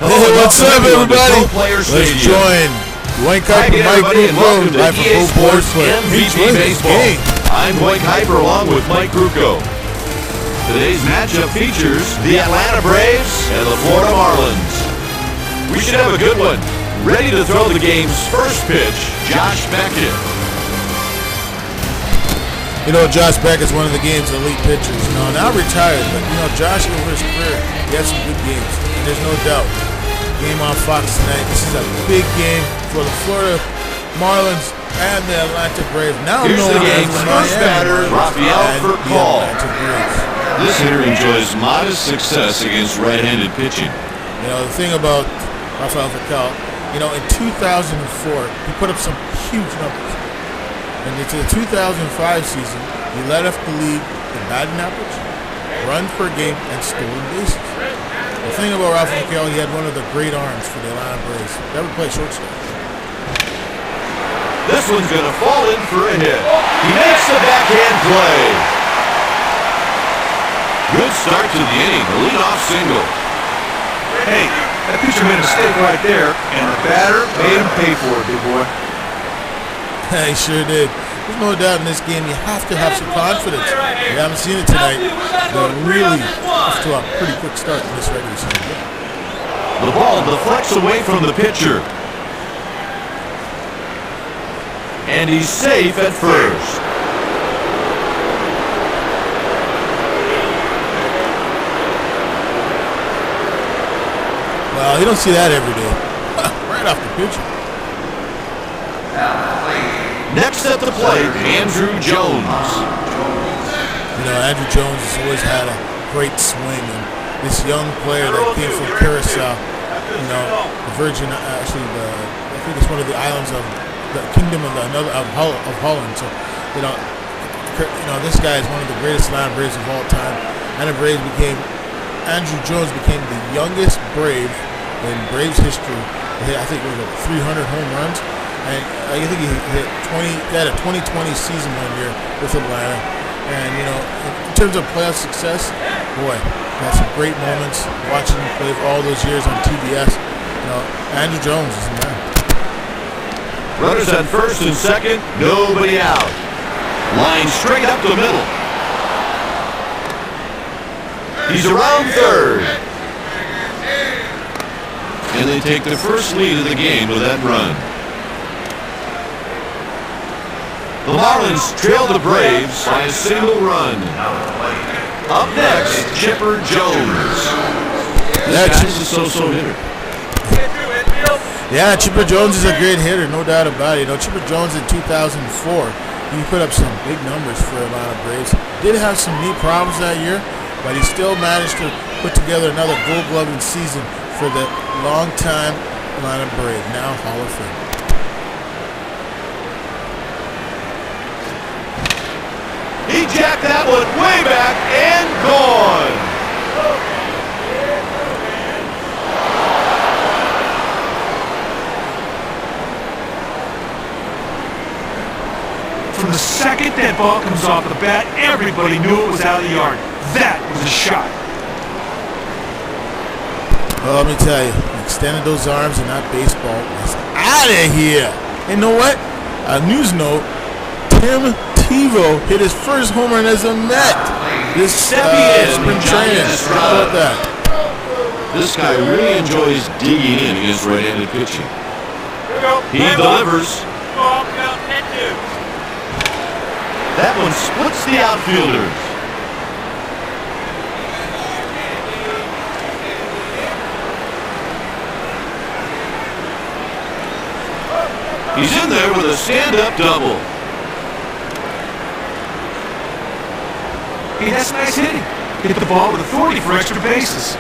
Hey, what's up, everybody? Let's join Dwayne Kuiper, Mike Kruko, live from Full Board for MVP Baseball. I'm Dwayne Kuiper along with Mike Kruko. Today's matchup features the Atlanta Braves and the Florida Marlins. We should have a good one. Ready to throw the game's first pitch, Josh Beckett. You know, Josh Beck is one of the game's elite pitchers. You know, now retired, but you know, Josh over his career, he had some good games, and there's no doubt. Game on Fox tonight. This is a big game for the Florida Marlins and the Atlanta Braves. Now here's known the game's as the first batter, Rafael Furcal. This hitter enjoys modest success against right-handed pitching. You know, the thing about Rafael Furcal, you know, in 2004, he put up some huge numbers. And into the 2005 season, he led off the league in batting average, run per game, and stolen bases. The thing about Rafael Furcal, he had one of the great arms for the Atlanta Braves. Never played shortstop. This one's going to fall in for a hit. He makes the backhand play. Good start to the inning, a leadoff single. Hey, that pitcher made a mistake right there, and the batter made him pay for it, big boy. He sure did. There's no doubt in this game you have to have some confidence. We haven't seen it tonight. They're really off to a pretty quick start in this regular season game. The ball deflects away from the pitcher. And he's safe at first. Well, you don't see that every day. Right off the pitcher. Next at the plate, Andrew Jones. You know, Andrew Jones has always had a great swing, and this young player that came from Curacao, you know, the Virgin, actually, I think it's one of the islands of the Kingdom of Holland. So, you know, this guy is one of the greatest Atlanta Braves of all time. Andrew Jones became the youngest Brave in Braves history. I think it was 300 home runs. And I think he had a 2020 season one year with Atlanta. And, you know, in terms of playoff success, boy, had some great moments watching him play for all those years on TBS. You know, Andrew Jones is the man. Runners at first and second, nobody out. Line straight up the middle. He's around third. And they take the first lead of the game with that run. The Marlins trail the Braves by a single run. Up next, Chipper Jones. This guy's a so-so hitter. Yeah, Chipper Jones is a great hitter, no doubt about it. You know, Chipper Jones in 2004, he put up some big numbers for Atlanta Braves. Did have some knee problems that year, but he still managed to put together another gold-gloving season for the longtime Atlanta Brave, now Hall of Fame. He jacked that one way back and gone. From the second that ball comes off the bat, everybody knew it was out of the yard. That was a shot. Well, let me tell you, he extended those arms and that baseball was out of here. And you know what? A news note, Tim Tebow hit his first home run as a Met this spring training. How about that? This guy really enjoys digging in against right-handed pitching. He delivers. That one splits the outfielders. He's in there with a stand-up double. Hey, that's nice hitting. Hit the ball with authority for extra bases.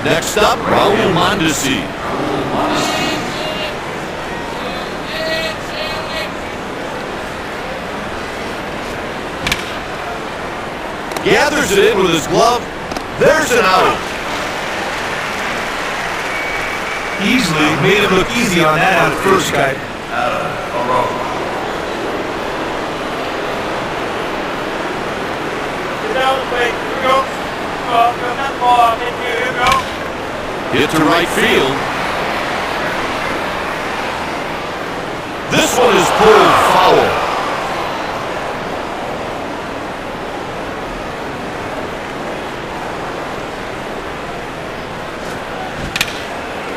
Next up, Raul Mondesi. Gathers it in with his glove. There's an out. Easily made it look easy on that out at first, guy. Hit to right field. This one is pulled foul.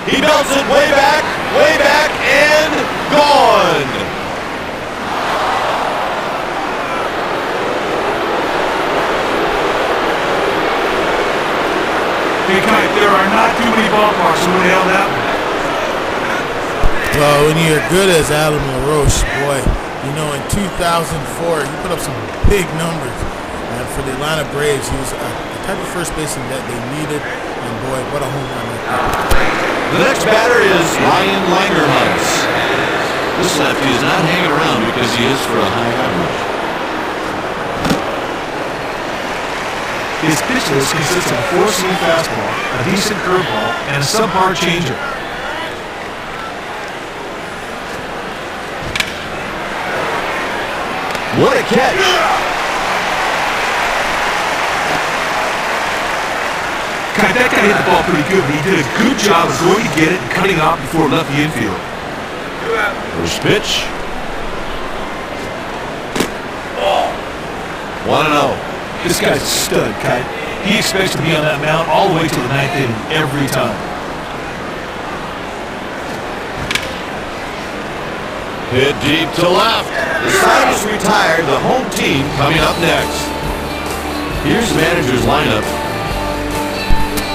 He belts it way back, and gone. Hey, Kite, there are not too many ballparks who would nail that one. Well, when you're good as Adam LaRoche, boy, you know, in 2004, he put up some big numbers. And for the Atlanta Braves, he was the type of first baseman that they needed. And boy, what a home run right there. The next batter is Ryan Langerhans. This lefty is not hanging around because he is for a high average. His pitch list consists of a 4-seam fastball, a decent curveball, and a subpar changeup. What a catch! That guy hit the ball pretty good, but he did a good job of going to get it and cutting off before it left the infield. First pitch. 1-0. This guy's a stud, Kite. He expects to be on that mound all the way to the ninth inning every time. Hit deep to left. The side is retired. The home team coming up next. Here's the manager's lineup.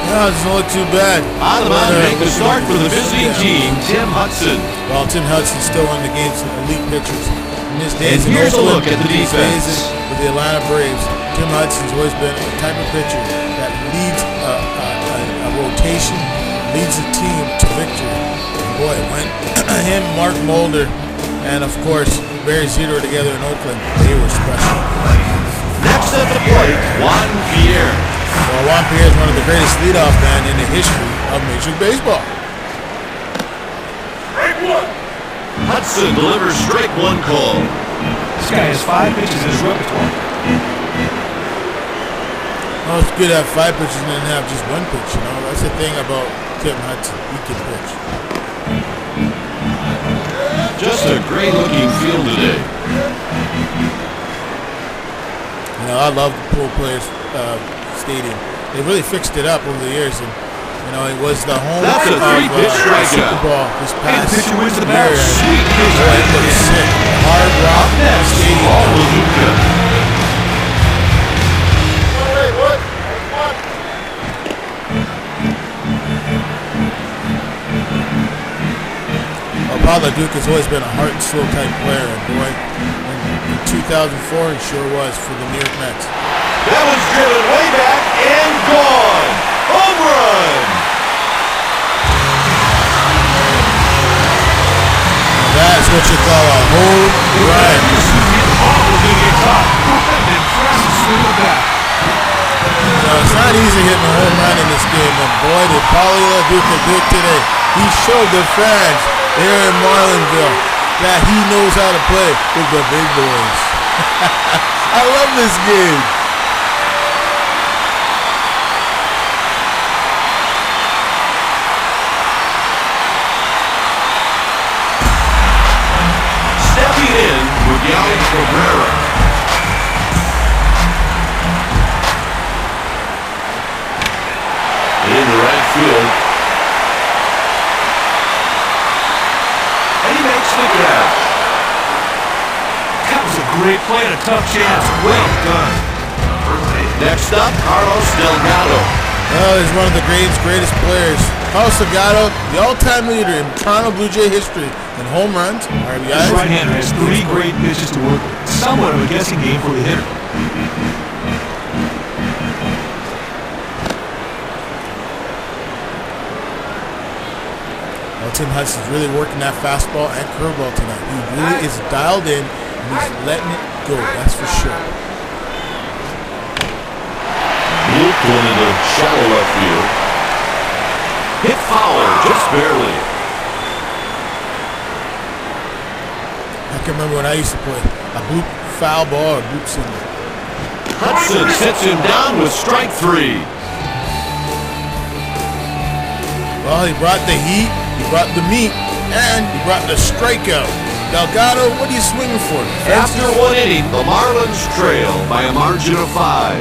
No, it doesn't look too bad. On the mound to make the start for the visiting team, Tim Hudson. Well, Tim Hudson's still one of the game's elite pitchers. In his days And here's a Oakland, look at the his defense. days with the Atlanta Braves, Tim Hudson's always been a type of pitcher that leads a rotation, leads the team to victory. And boy, when him, Mark Mulder, and of course Barry Zito together in Oakland, they were special. Next at the plate, Juan Pierre. Well, Juan Pierre is one of the greatest leadoff men in the history of Major League Baseball. Hudson delivers strike one call. This guy has 5 pitches in his repertoire. Well, it's good to have 5 pitches and then have just 1 pitch, you know. That's the thing about Tim Hudson. He can pitch. Just a great-looking field today. You know, I love the Pool Players Stadium. They really fixed it up over the years, and you know, it was the home That's a of 3-pitch Super strikeout. Bowl this past pitcher wins the year. battle. And Sweet pitch boy, it looks sick. Hard Rock Next, Stadium. Paul Luca. Well, Paul LaDuke has always been a heart and soul type player, and boy, in 2004 he sure was for the New York Mets. That was driven way back and gone. Home run. That's what you call a home run. You know, it's not easy hitting a home run in this game, but boy, did Paulie LaDuke do it today. He showed the fans here in Marlinville that he knows how to play with the big boys. I love this game. Stepping in, Miguel Cabrera. In the right field. And he makes the catch. That was a great play and a tough chance. Well done. Next up, Carlos Delgado. Well, he's one of the greatest players. Carlos Delgado, the all-time leader in Toronto Blue Jay history in home runs, This RBIs. right-hander has 3 great pitches to work with. Somewhat of a guessing game for the hitter. Well, Tim Hudson's really working that fastball and curveball tonight. He really is dialed in, and he's letting it go, that's for sure. Looped one in the shallow left field. Hit foul, just barely. I can remember when I used to play a bloop foul ball or bloop single. Hudson sits him down with strike 3. Well, he brought the heat, he brought the meat, and he brought the strikeout. Delgado, what are you swinging for? After one inning, the Marlins trail by a margin of 5.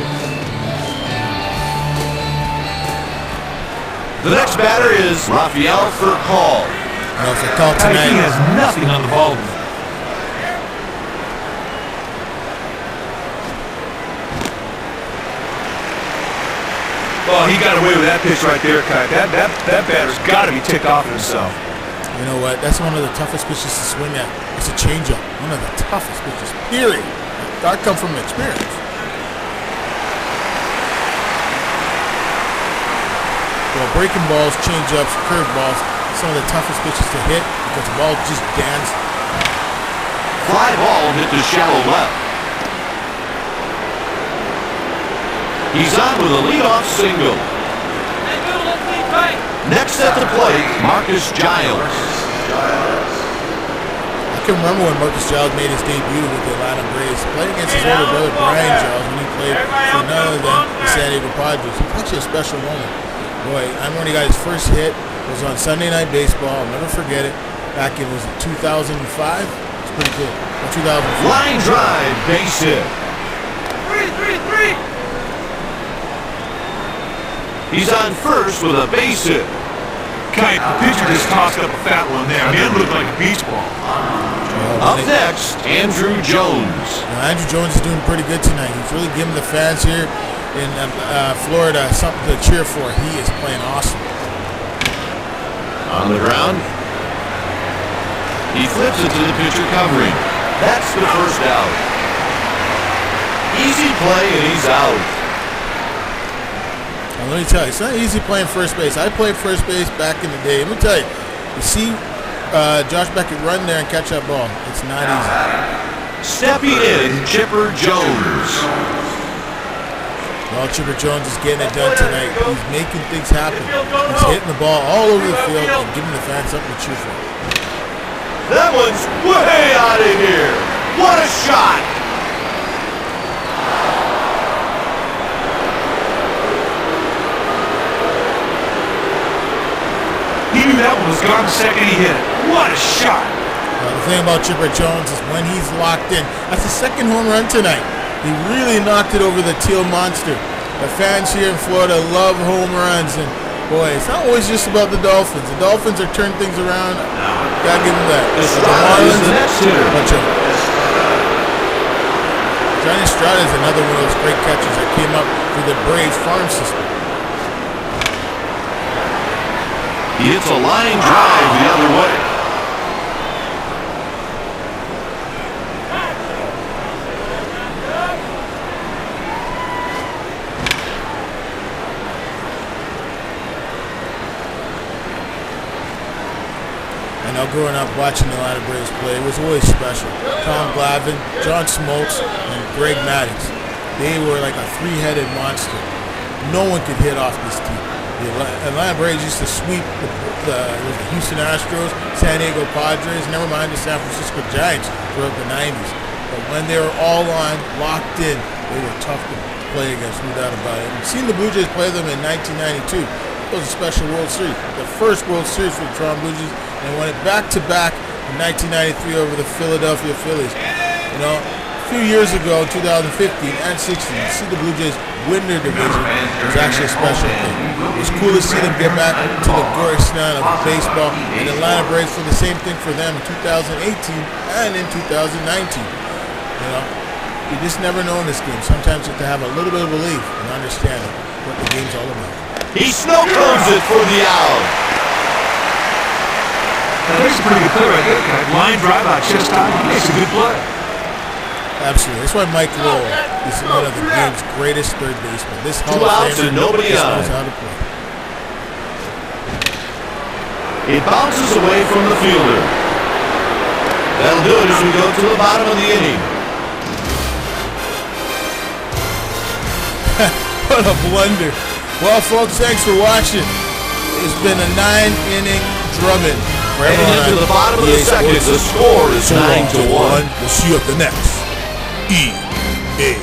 The next batter is Rafael Furcal. No, Furcal tonight. He has nothing on the ball. Oh, he got away with that pitch right there, Kite. That batter's got to be ticked off himself. You know what? That's one of the toughest pitches to swing at. It's a changeup. One of the toughest pitches, period. That comes from experience. Well, breaking balls, changeups, curveballs, some of the toughest pitches to hit because the ball just danced. Fly ball hit to shallow left. He's on with a leadoff single. Next at the plate, Marcus Giles. I can remember when Marcus Giles made his debut with the Atlanta Braves, playing against his older brother Brian Giles when he played for none other than the San Diego Padres. It was actually a special moment. Boy, I remember when he got his first hit. It was on Sunday Night Baseball. I'll never forget it. Back in, was it 2005? It's pretty cool. Or 2004. Line drive, base hit. He's on first with a base hit. Kite, the pitcher just tossed up a fat one there. I mean, it looked like a beach ball. Up next, Andrew Jones. Now, Andrew Jones is doing pretty good tonight. He's really giving the fans here in Florida something to cheer for. He is playing awesome. On the ground. He flips it to the pitcher covering. That's the first out. Easy play and he's out. Now, let me tell you, it's not easy playing first base. I played first base back in the day. Let me tell you, you see Josh Beckett run there and catch that ball. It's not easy. Stepping in, Chipper Jones. Well, Chipper Jones is getting it done tonight. He's making things happen. He's hitting the ball all over the field and giving the fans something to cheer for. That one's way out of here. What a shot. He knew that one was gone the second he hit it. What a shot. The thing about Chipper Jones is when he's locked in, that's the second home run tonight. He really knocked it over the teal monster. The fans here in Florida love home runs, and boy, it's not always just about the Dolphins. The Dolphins are turning things around. Gotta give them that. The Marlins, the next hitter. Johnny Estrada is another one of those great catchers that came up through the Braves farm system. He hits a line drive the other way. I know growing up watching the Atlanta Braves play, it was always special. Tom Glavine, John Smoltz, and Greg Maddux. They were like a three-headed monster. No one could hit off this team. The Atlanta Braves used to sweep the Houston Astros, San Diego Padres, never mind the San Francisco Giants throughout the 90s. But when they were all on, locked in, they were tough to play against, no doubt about it. And seeing the Blue Jays play them in 1992, it was a special World Series. The first World Series for the Toronto Blue Jays, and won it back-to-back in 1993 over the Philadelphia Phillies. You know, a few years ago, 2015 and 16, to see the Blue Jays win their division was actually a special thing. It was cool to see them get back to the glory sound of baseball, and the Atlanta Braves for the same thing for them in 2018 and in 2019. You know, you just never know in this game. Sometimes you have to have a little bit of belief and understanding what the game's all about. He snow cones it for the out. That's a pretty good play right there, Kite. Line drive out chest high. He makes a good play. Absolutely. That's why Mike Lowell is one of the game's greatest third basemen. This Hall 2 of outs Famer and nobody just on. knows how to play. It bounces away from the fielder. That'll do it as we go to the bottom of the inning. What a blunder. Well, folks, thanks for watching. It's been a 9-inning drubbing. Heading into the bottom of the second, the score is 9-1. We'll see you at the next EA